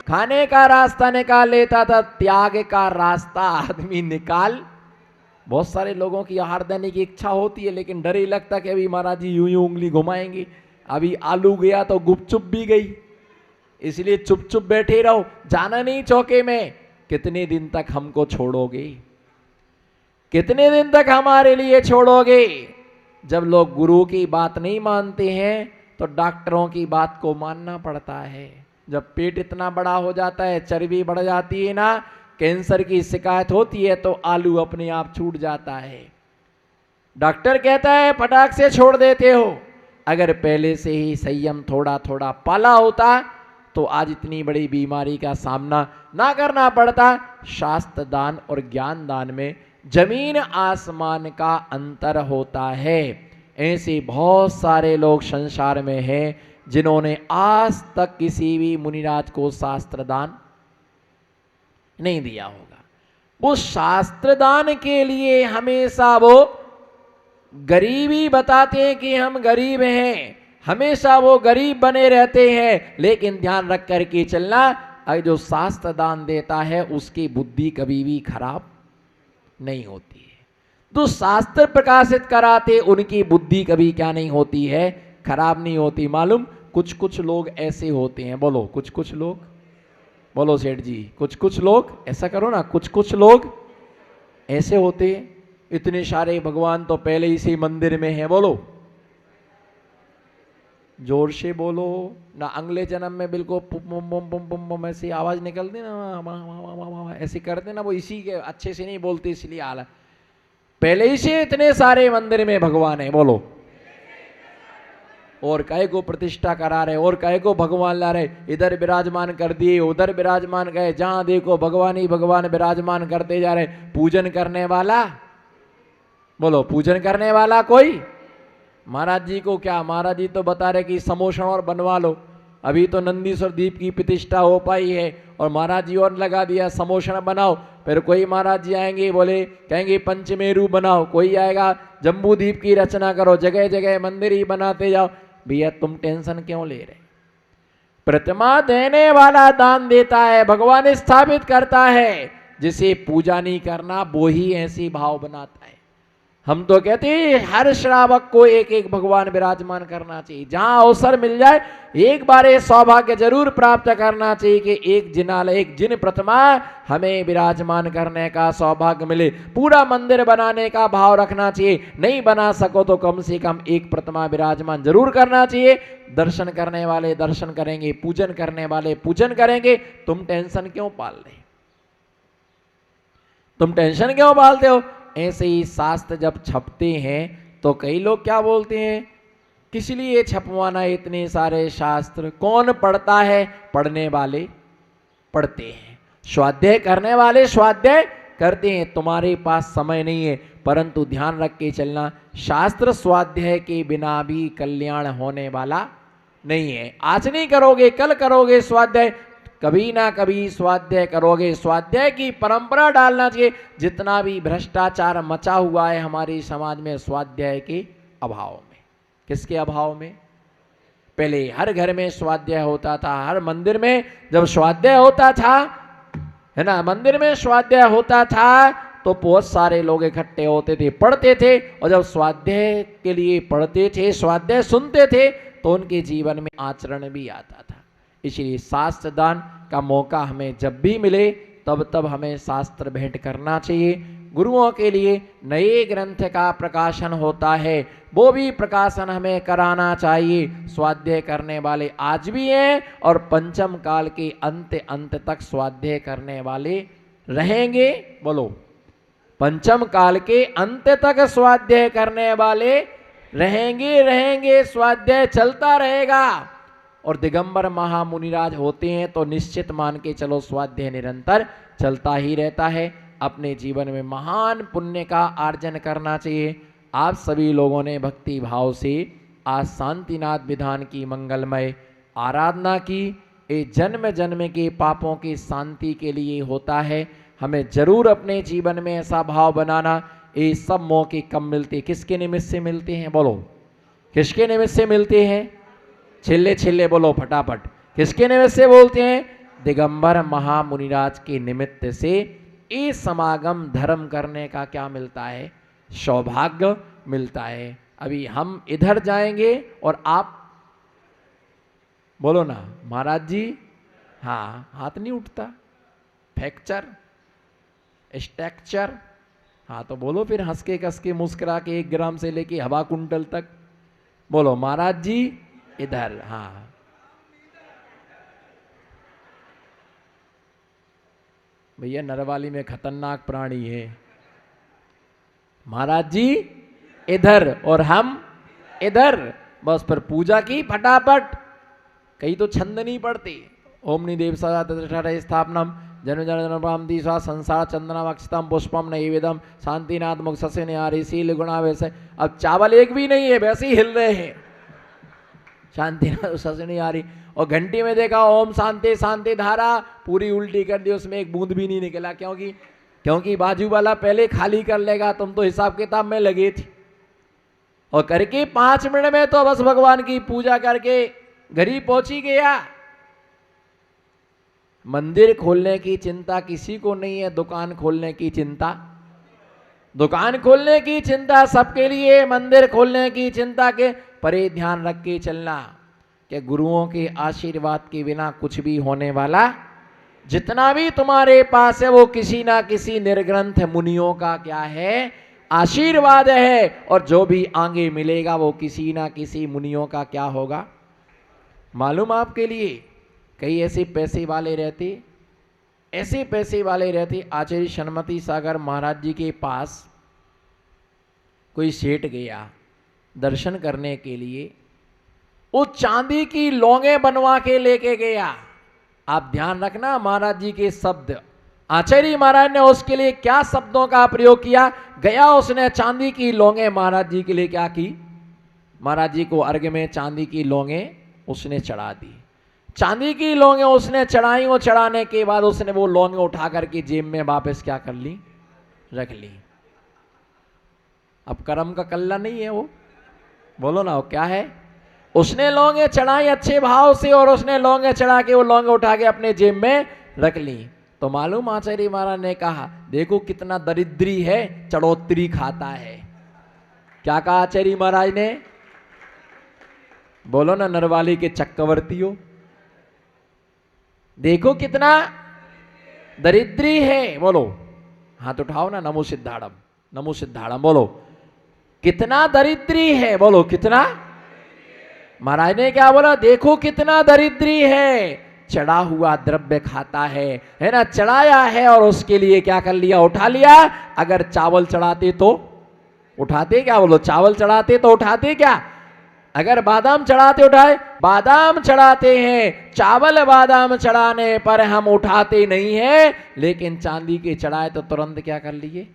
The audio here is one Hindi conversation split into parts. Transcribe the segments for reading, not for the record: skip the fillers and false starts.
खाने का रास्ता निकाल लेता था, त्याग का रास्ता आदमी निकाल। बहुत सारे लोगों की आहार देने की इच्छा होती है, लेकिन डर ही लगता कि अभी महाराज जी यूं यूं उंगली घुमाएंगे, अभी आलू गया तो गुपचुप भी गई, इसलिए चुप चुप बैठे रहो, जाना नहीं चौके में। कितने दिन तक हमको छोड़ोगे, कितने दिन तक हमारे लिए छोड़ोगे? जब लोग गुरु की बात नहीं मानते हैं तो डॉक्टरों की बात को मानना पड़ता है। जब पेट इतना बड़ा हो जाता है, चर्बी बढ़ जाती है ना, कैंसर की शिकायत होती है, तो आलू अपने आप छूट जाता है। डॉक्टर कहता है फटाक से छोड़ देते हो। अगर पहले से ही संयम थोड़ा थोड़ा पाला होता तो आज इतनी बड़ी बीमारी का सामना ना करना पड़ता। शास्त्र दान और ज्ञान दान में जमीन आसमान का अंतर होता है। ऐसे बहुत सारे लोग संसार में हैं जिन्होंने आज तक किसी भी मुनिराज को शास्त्र दान नहीं दिया होगा। वो शास्त्र दान के लिए हमेशा वो गरीबी बताते हैं कि हम गरीब हैं, हमेशा वो गरीब बने रहते हैं। लेकिन ध्यान रख कर के चलना, अगर जो शास्त्र दान देता है उसकी बुद्धि कभी भी खराब नहीं होती है। तो शास्त्र प्रकाशित कराते उनकी बुद्धि कभी क्या नहीं होती है, खराब नहीं होती। मालूम कुछ कुछ लोग ऐसे होते हैं, बोलो कुछ कुछ लोग, बोलो सेठ जी, कुछ कुछ लोग, ऐसा करो ना, कुछ कुछ लोग ऐसे होते हैं। इतने सारे भगवान तो पहले इसी मंदिर में हैं, बोलो जोर से बोलो ना। अगले जन्म में बिल्कुल पुम पुम पुम पुम पुम ऐसी आवाज निकलती ना, ऐसे करते ना, वो इसी के अच्छे से नहीं बोलते इसलिए आला। पहले ही से इतने सारे मंदिर में भगवान है, बोलो। और कहे को प्रतिष्ठा करा रहे, और कहे को भगवान ला रहे, इधर विराजमान कर दिए, उधर विराजमान गए, जहां देखो भगवान ही भगवान विराजमान करते जा रहे। पूजन करने वाला, बोलो पूजन करने वाला कोई? महाराज जी को क्या, महाराज जी तो बता रहे कि समोषण और बनवा लो। अभी तो नंदीश्वर दीप की प्रतिष्ठा हो पाई है और महाराज जी और लगा दिया समोषण बनाओ। फिर कोई महाराज जी आएंगे, बोले कहेंगे पंचमेरु बनाओ, कोई आएगा जम्बू दीप की रचना करो, जगह जगह मंदिर ही बनाते जाओ। भैया तुम टेंशन क्यों ले रहे? प्रतिमा देने वाला दान देता है, भगवान स्थापित करता है। जिसे पूजा नहीं करना वो ही ऐसी भाव बनाता है। हम तो कहते हैं हर श्रावक को एक एक भगवान विराजमान करना चाहिए। जहां अवसर मिल जाए एक बार ये सौभाग्य जरूर प्राप्त करना चाहिए कि एक जिन प्रतिमा हमें विराजमान करने का सौभाग्य मिले। पूरा मंदिर बनाने का भाव रखना चाहिए, नहीं बना सको तो कम से कम एक प्रतिमा विराजमान जरूर करना चाहिए। दर्शन करने वाले दर्शन करेंगे, पूजन करने वाले पूजन करेंगे। तुम टेंशन क्यों पाल रहे, तुम टेंशन क्यों पालते हो? ऐसे ही शास्त्र जब छपते हैं तो कई लोग क्या बोलते हैं, किस लिए छपवाना इतने सारे शास्त्र, कौन पढ़ता है? पढ़ने वाले पढ़ते हैं, स्वाध्याय करने वाले स्वाध्याय करते हैं। तुम्हारे पास समय नहीं है, परंतु ध्यान रख के चलना, शास्त्र स्वाध्याय के बिना भी कल्याण होने वाला नहीं है। आज नहीं करोगे कल करोगे स्वाध्याय, कभी ना कभी स्वाध्याय करोगे। स्वाध्याय की परंपरा डालना चाहिए। जितना भी भ्रष्टाचार मचा हुआ है हमारे समाज में, स्वाध्याय के अभाव में। किसके अभाव में? पहले हर घर में स्वाध्याय होता था, हर मंदिर में जब स्वाध्याय होता था, है ना, मंदिर में स्वाध्याय होता था तो बहुत सारे लोग इकट्ठे होते थे, पढ़ते थे। और जब स्वाध्याय के लिए पढ़ते थे, स्वाध्याय सुनते थे, तो उनके जीवन में आचरण भी आता था। इसलिए शास्त्र दान का मौका हमें जब भी मिले तब तब हमें शास्त्र भेंट करना चाहिए। गुरुओं के लिए नए ग्रंथ का प्रकाशन होता है, वो भी प्रकाशन हमें कराना चाहिए। स्वाध्याय करने वाले आज भी हैं और पंचम काल के अंत तक स्वाध्याय करने वाले रहेंगे। बोलो, पंचम काल के अंत तक स्वाध्याय करने वाले रहेंगे, स्वाध्याय चलता रहेगा। और दिगंबर महामुनिराज होते हैं तो निश्चित मान के चलो स्वाध्याय निरंतर चलता ही रहता है। अपने जीवन में महान पुण्य का आर्जन करना चाहिए। आप सभी लोगों ने भक्ति भाव से आज शांतिनाथ विधान की मंगलमय आराधना की। ये जन्म जन्म के पापों की शांति के लिए होता है। हमें जरूर अपने जीवन में ऐसा भाव बनाना। ये सब मौके कब मिलते, किसके निमित्त से मिलते हैं? बोलो, किसके निमित्त से मिलते हैं? छिल्ले छिल्ले बोलो फटाफट। किसके निमित्त से बोलते हैं? दिगंबर महामुनिराज के निमित्त से ये समागम धर्म करने का क्या मिलता है? सौभाग्य मिलता है। अभी हम इधर जाएंगे और आप बोलो ना महाराज जी। हाँ, हाथ नहीं उठता। फ्रैक्चर, स्ट्रक्चर, हाँ तो बोलो फिर हंस के कस के मुस्कुरा के 1 ग्राम से लेके हवा कुंटल तक बोलो महाराज जी इधर। हाँ, भैया नरवाली में खतरनाक प्राणी है। महाराज जी इधर और हम इधर, बस पर पूजा की फटाफट। कई तो छंद नहीं पढ़ते। ओम निदेव सदा स्थापनम जन जन जनम दीसा संसार चंदनम अक्षतम पुष्पम नैवेदम शांतिनाथ मुख ससे निहारी शील गुणा वैसे। अब चावल एक भी नहीं है, वैसे ही हिल रहे हैं। शांतिनाथ ससे निहारी, और घंटी में देखा ओम शांति शांति धारा, पूरी उल्टी कर दी, उसमें एक बूंद भी नहीं निकला। क्योंकि बाजू वाला पहले खाली कर लेगा, तुम तो हिसाब किताब में लगे थी। और करके 5 मिनट में तो बस भगवान की पूजा करके घर ही पहुंची गया। मंदिर खोलने की चिंता किसी को नहीं है, दुकान खोलने की चिंता। दुकान खोलने की चिंता सबके लिए, मंदिर खोलने की चिंता के परे ध्यान रख के चलना कि गुरुओं के आशीर्वाद के बिना कुछ भी होने वाला, जितना भी तुम्हारे पास है वो किसी ना किसी निर्ग्रंथ मुनियों का क्या है? आशीर्वाद है। और जो भी आगे मिलेगा वो किसी ना किसी मुनियों का क्या होगा? मालूम आपके लिए? कई ऐसे पैसे वाले रहते, आचार्य सन्मति सागर महाराज जी के पास कोई सेठ गया दर्शन करने के लिए, वो चांदी की लौंगे बनवा के लेके गया। आप ध्यान रखना महाराज जी के शब्द, आचार्य महाराज ने उसके लिए क्या शब्दों का प्रयोग किया। गया उसने चांदी की लौंगे महाराज जी के लिए क्या की? महाराज जी को अर्घ में चांदी की लौंगे उसने चढ़ा दी। चांदी की लौंगे उसने चढ़ाई, वो चढ़ाने के बाद उसने वो लौंगे उठा करके जेब में वापस क्या कर ली? रख ली। अब कर्म का कल्ला नहीं है वो, बोलो ना वो क्या है? उसने लौंगे चढ़ाई अच्छे भाव से, और उसने लौंगे चढ़ा के वो लौंगे उठा के अपने जेब में रख ली। तो मालूम आचार्य महाराज ने कहा, देखो कितना दरिद्री है, चढ़ोतरी खाता है। क्या कहा आचार्य महाराज ने? बोलो ना नरवाली के चक्रवर्ती हो, देखो कितना दरिद्री है। बोलो हाथ उठाओ ना, नमो सिद्धाड़म, नमो सिद्धाड़म। बोलो कितना दरिद्री है, बोलो कितना। महाराज ने क्या बोला? देखो कितना दरिद्री है, चढ़ा हुआ द्रव्य खाता है ना, चढ़ाया है और उसके लिए क्या कर लिया? उठा लिया। अगर चावल चढ़ाते तो उठाते क्या? बोलो चावल चढ़ाते तो उठाते क्या? अगर बादाम चढ़ाते उठाए? बादाम चढ़ाते हैं। चावल बादाम चढ़ाने पर हम उठाते नहीं हैं, लेकिन चांदी के चढ़ाए तो तुरंत क्या कर लिए?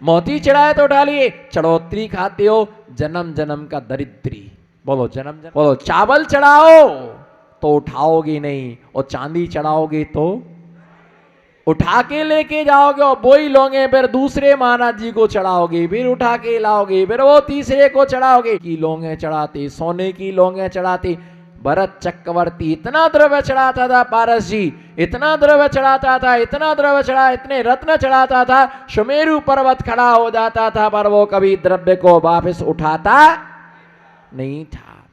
मोती चढ़ाए तो उठा लिए। चढ़ोतरी खाते हो, जन्म जन्म का दरिद्री। बोलो जन्म जन्म। बोलो चावल चढ़ाओ तो उठाओगे नहीं, और चांदी चढ़ाओगे तो उठा के लेके जाओगे, और वही लोगे फिर दूसरे महाराज जी को चढ़ाओगे, फिर उठा के लाओगे, फिर वो तीसरे को चढ़ाओगे। की लौंगे चढ़ाते, सोने की लौंगे चढ़ाते। भरत चक्रवर्ती इतना द्रव्य चढ़ाता था, पारस जी इतना द्रव्य चढ़ाता था, इतना द्रव्य चढ़ा, इतने रत्न चढ़ाता था, सुमेरु पर्वत खड़ा हो जाता था, पर वो कभी द्रव्य को वापस उठाता नहीं था।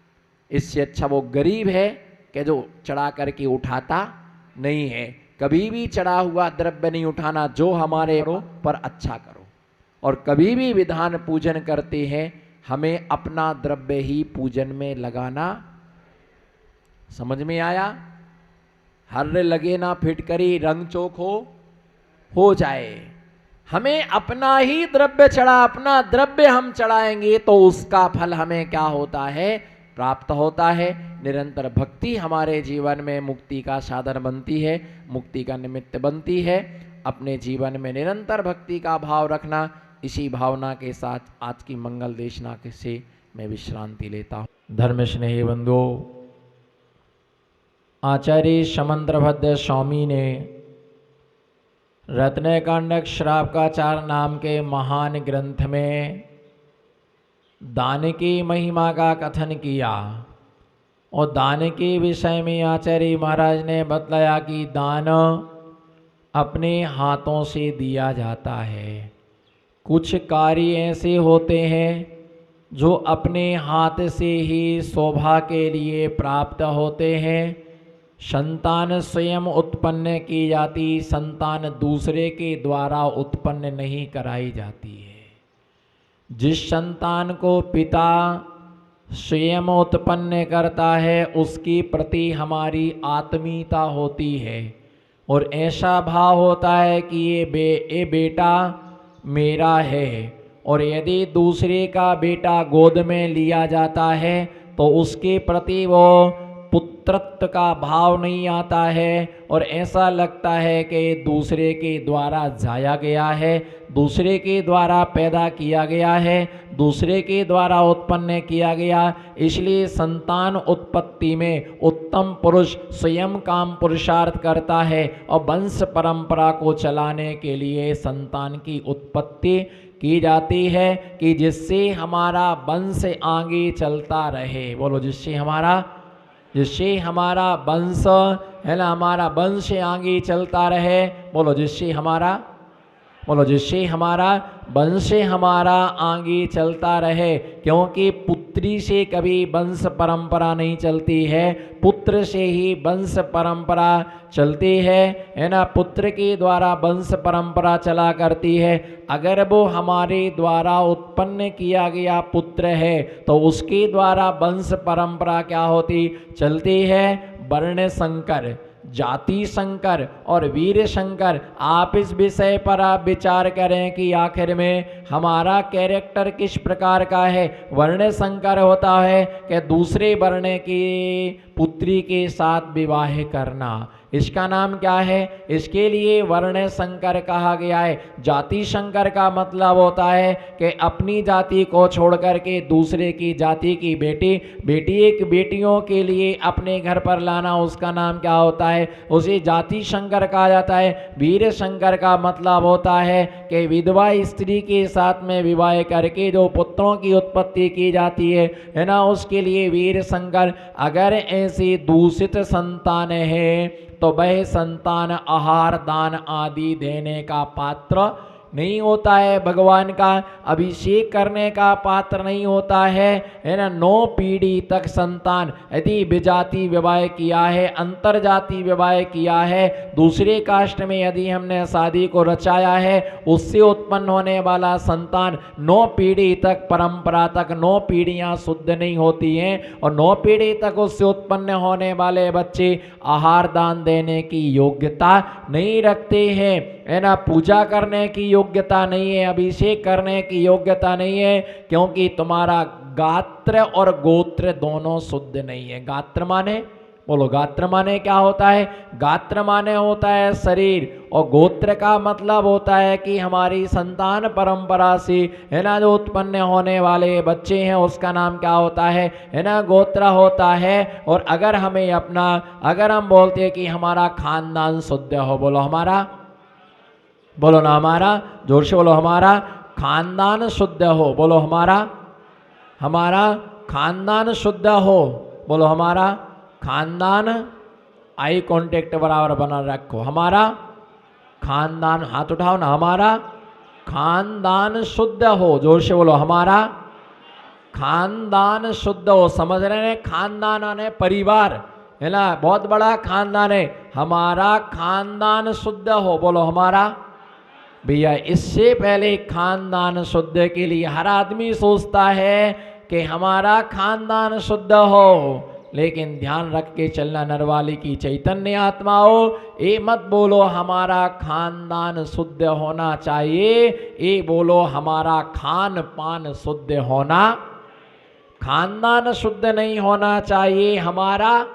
इससे अच्छा वो गरीब है कि जो चढ़ा करके उठाता नहीं है। कभी भी चढ़ा हुआ द्रव्य नहीं उठाना, जो हमारे पर अच्छा करो। और कभी भी विधान पूजन करते हैं, हमें अपना द्रव्य ही पूजन में लगाना। समझ में आया? हर्रे लगे ना फिटकरी, रंग चोक हो जाए। हमें अपना ही द्रव्य चढ़ा, अपना द्रव्य हम चढ़ाएंगे तो उसका फल हमें क्या होता है? प्राप्त होता है। निरंतर भक्ति हमारे जीवन में मुक्ति का साधन बनती है, मुक्ति का निमित्त बनती है। अपने जीवन में निरंतर भक्ति का भाव रखना। इसी भावना के साथ आज की मंगल देशना से मैं विश्रांति लेता हूँ। धर्म स्नेही बंधुओं, आचार्य समंत्रभद्र स्वामी ने रत्नकांडक श्रावकाचार नाम के महान ग्रंथ में दान की महिमा का कथन किया और दान के विषय में आचार्य महाराज ने बतलाया कि दान अपने हाथों से दिया जाता है। कुछ कार्य ऐसे होते हैं जो अपने हाथ से ही शोभा के लिए प्राप्त होते हैं। संतान स्वयं उत्पन्न की जाती, संतान दूसरे के द्वारा उत्पन्न नहीं कराई जाती है। जिस संतान को पिता स्वयं उत्पन्न करता है उसके प्रति हमारी आत्मीयता होती है और ऐसा भाव होता है कि ये बेटा मेरा है। और यदि दूसरे का बेटा गोद में लिया जाता है तो उसके प्रति वो पुत्रत्व का भाव नहीं आता है और ऐसा लगता है कि दूसरे के द्वारा जाया गया है, दूसरे के द्वारा पैदा किया गया है, दूसरे के द्वारा उत्पन्न किया गया। इसलिए संतान उत्पत्ति में उत्तम पुरुष स्वयं काम पुरुषार्थ करता है और वंश परंपरा को चलाने के लिए संतान की उत्पत्ति की जाती है कि जिससे हमारा वंश आगे चलता रहे। बोलो, जिससे हमारा वंश है ना, हमारा वंश आगे चलता रहे। बोलो, जिससे हमारा वंश हमारा आगे चलता रहे। क्योंकि पुत्री से कभी वंश परंपरा नहीं चलती है, पुत्र से ही वंश परंपरा चलती है ना। पुत्र के द्वारा वंश परंपरा चला करती है। अगर वो हमारे द्वारा उत्पन्न किया गया पुत्र है तो उसके द्वारा वंश परंपरा क्या होती चलती है? वर्ण संकर, जाति संकर और वीर संकर। आप इस विषय पर आप विचार करें कि आखिर में हमारा कैरेक्टर किस प्रकार का है। वर्ण संकर होता है कि दूसरे वर्ण की पुत्री के साथ विवाह करना, इसका नाम क्या है? इसके लिए वर्ण संकर कहा गया है। जाति संकर का मतलब होता है कि अपनी जाति को छोड़ करके दूसरे की जाति की बेटियों के लिए अपने घर पर लाना, उसका नाम क्या होता है? उसे जाति संकर कहा जाता है। वीर संकर का मतलब होता है कि विधवा स्त्री के साथ में विवाह करके जो पुत्रों की उत्पत्ति की जाती है ना, उसके लिए वीर संकर। अगर ऐसी दूषित संतान है तो वह संतान आहार दान आदि देने का पात्र नहीं होता है, भगवान का अभिषेक करने का पात्र नहीं होता है ना। 9 पीढ़ी तक संतान यदि विजाति विवाह किया है, अंतर जाति विवाह किया है, दूसरे कास्ट में यदि हमने शादी को रचाया है, उससे उत्पन्न होने वाला संतान 9 पीढ़ी तक, परंपरा तक 9 पीढ़ियां शुद्ध नहीं होती हैं और 9 पीढ़ी तक उससे उत्पन्न होने वाले बच्चे आहार दान देने की योग्यता नहीं रखते हैं, है ना। पूजा करने की योग्यता नहीं है, अभिषेक करने की योग्यता नहीं है, क्योंकि तुम्हारा गात्र और गोत्र दोनों शुद्ध नहीं है। गात्र माने, बोलो, गात्र माने क्या होता है? गात्र माने होता है शरीर और गोत्र का मतलब होता है कि हमारी संतान परंपरा से, है ना, जो उत्पन्न होने वाले बच्चे हैं उसका नाम क्या होता है ना, गोत्र होता है। और अगर हम बोलते हैं कि हमारा खानदान शुद्ध हो, बोलो ना, हमारा, जोर से बोलो, हमारा खानदान शुद्ध हो, बोलो, हमारा खानदान शुद्ध हो, बोलो, हमारा खानदान, आई कांटेक्ट बराबर बना रखो, हमारा खानदान, हाथ उठाओ ना, हमारा खानदान शुद्ध हो, जोर से बोलो, हमारा खानदान शुद्ध हो। समझ रहे हैं? खानदान आने परिवार है ना, बहुत बड़ा खानदान है, हमारा खानदान शुद्ध हो, बोलो, हमारा। भैया, इससे पहले खानदान शुद्ध के लिए हर आदमी सोचता है कि हमारा खानदान शुद्ध हो, लेकिन ध्यान रख के चलना, नरवाली की चैतन्य आत्माओं, ये मत बोलो हमारा खानदान शुद्ध होना चाहिए, ये बोलो हमारा खान पान शुद्ध होना, खानदान शुद्ध नहीं होना चाहिए, हमारा,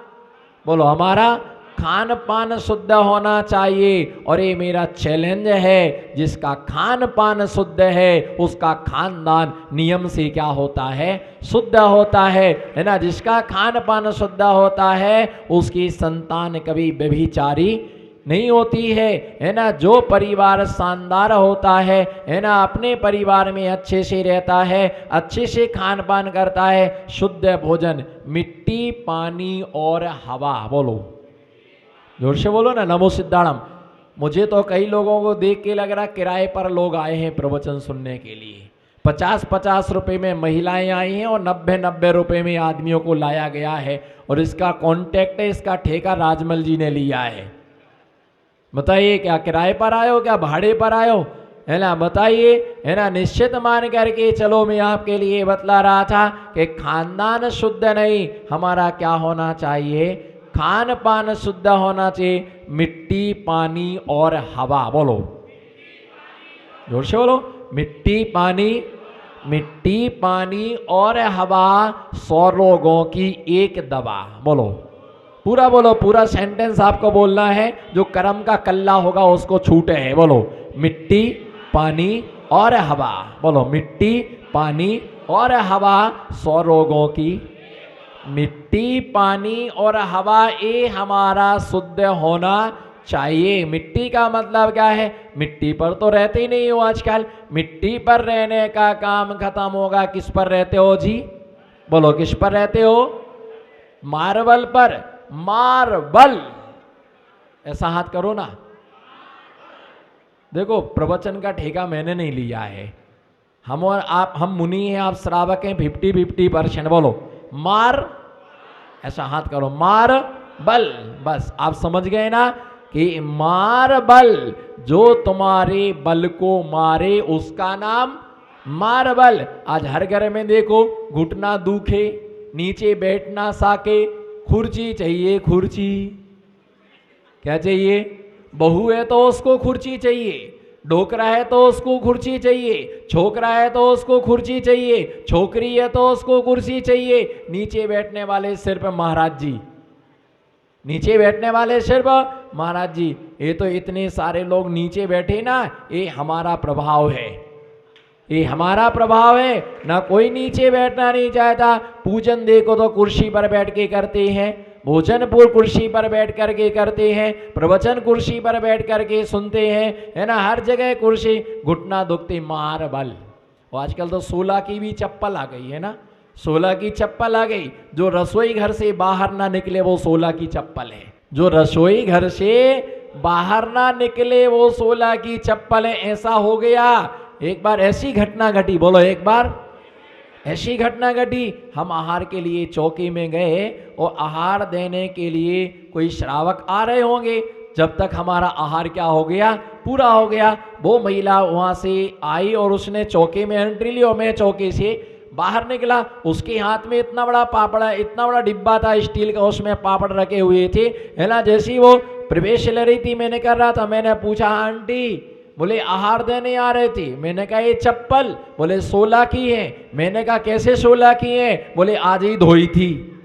बोलो, हमारा खान पान शुद्ध होना चाहिए। और ये मेरा चैलेंज है, जिसका खान पान शुद्ध है उसका खानदान नियम से क्या होता है? शुद्ध होता है ना। जिसका खान पान शुद्ध होता है उसकी संतान कभी व्यभिचारी नहीं होती है ना। जो परिवार शानदार होता है ना, अपने परिवार में अच्छे से रहता है, अच्छे से खान पान करता है, शुद्ध भोजन, मिट्टी, पानी और हवा। बोलो, जोर से बोलो ना, नमो सिद्धाणम। मुझे तो कई लोगों को देख के लग रहा किराए पर लोग आए हैं प्रवचन सुनने के लिए। 50-50 रुपए में महिलाएं आई हैं और 90-90 रुपए में आदमियों को लाया गया है। और इसका कॉन्टेक्ट है, इसका ठेका राजमल जी ने लिया है। बताइए, क्या किराए पर आए हो, क्या भाड़े पर आए हो, है ना? बताइए, है ना? निश्चित मान करके चलो। मैं आपके लिए बतला रहा था कि खानदान शुद्ध नहीं, हमारा क्या होना चाहिए? खान पान शुद्ध होना चाहिए, मिट्टी, पानी और हवा। बोलो, जोर से बोलो, मिट्टी, पानी, मिट्टी, पानी और हवा 100 रोगों की एक दवा। बोलो, पूरा बोलो, पूरा सेंटेंस आपको बोलना है, जो कर्म का कल्ला होगा उसको छूटे है। बोलो, मिट्टी, पानी और हवा। बोलो, मिट्टी, पानी और हवा 100 रोगों की। मिट्टी, पानी और हवा, ये हमारा शुद्ध होना चाहिए। मिट्टी का मतलब क्या है? मिट्टी पर तो रहते ही नहीं हो आजकल। मिट्टी पर रहने का काम खत्म होगा। किस पर रहते हो जी? बोलो, किस पर रहते हो? मार्बल पर। मार्बल, ऐसा हाथ करो ना। देखो, प्रवचन का ठेका मैंने नहीं लिया है। हम और आप, हम मुनि हैं, आप श्रावक हैं। 50-50%। बोलो, मार, ऐसा हाथ करो, मार्बल। बस आप समझ गए ना कि मार्बल, जो तुम्हारे बल को मारे उसका नाम मार्बल। आज हर घर में देखो, घुटना दुखे, नीचे बैठना साके, कुर्सी चाहिए, कुर्सी। क्या चाहिए? बहू है तो उसको कुर्सी चाहिए, ढोकरा है तो उसको कुर्सी चाहिए, छोकरा है तो उसको कुर्सी चाहिए, छोकरी है तो उसको कुर्सी चाहिए। नीचे बैठने वाले सिर्फ महाराज जी, नीचे बैठने वाले सिर्फ महाराज जी। ये तो इतने सारे लोग नीचे बैठे ना, ये हमारा प्रभाव है, ये हमारा प्रभाव है ना। कोई नीचे बैठना नहीं चाहता। पूजन देखो तो कुर्सी पर बैठ के करते हैं, भोजन पूर कुर्सी पर बैठ करके करते हैं, प्रवचन कुर्सी पर बैठ करके सुनते हैं, है ना। हर जगह कुर्सी, घुटना दुखती, मार्बल। और आजकल तो 16 की भी चप्पल आ गई है ना, 16 की चप्पल आ गई। जो रसोई घर से बाहर ना निकले वो 16 की चप्पल है। जो रसोई घर से बाहर ना निकले वो 16 की चप्पल है। ऐसा हो गया। एक बार ऐसी घटना घटी, बोलो, एक बार ऐसी घटना घटी। हम आहार के लिए चौकी में गए और आहार देने के लिए कोई श्रावक आ रहे होंगे। जब तक हमारा आहार क्या हो गया, पूरा हो गया, वो महिला वहाँ से आई और उसने चौके में एंट्री ली और मैं चौके से बाहर निकला। उसके हाथ में इतना बड़ा पापड़, इतना बड़ा डिब्बा था स्टील का, उसमें पापड़ रखे हुए थे, है ना। जैसी वो प्रवेश ले रही थी, मैंने कर रहा था, मैंने पूछा, आंटी, बोले आहार देने आ रहे थे। मैंने कहा ये चप्पल, बोले 16 की है। मैंने कहा कैसे 16 की है? बोले आज ही धोई थी।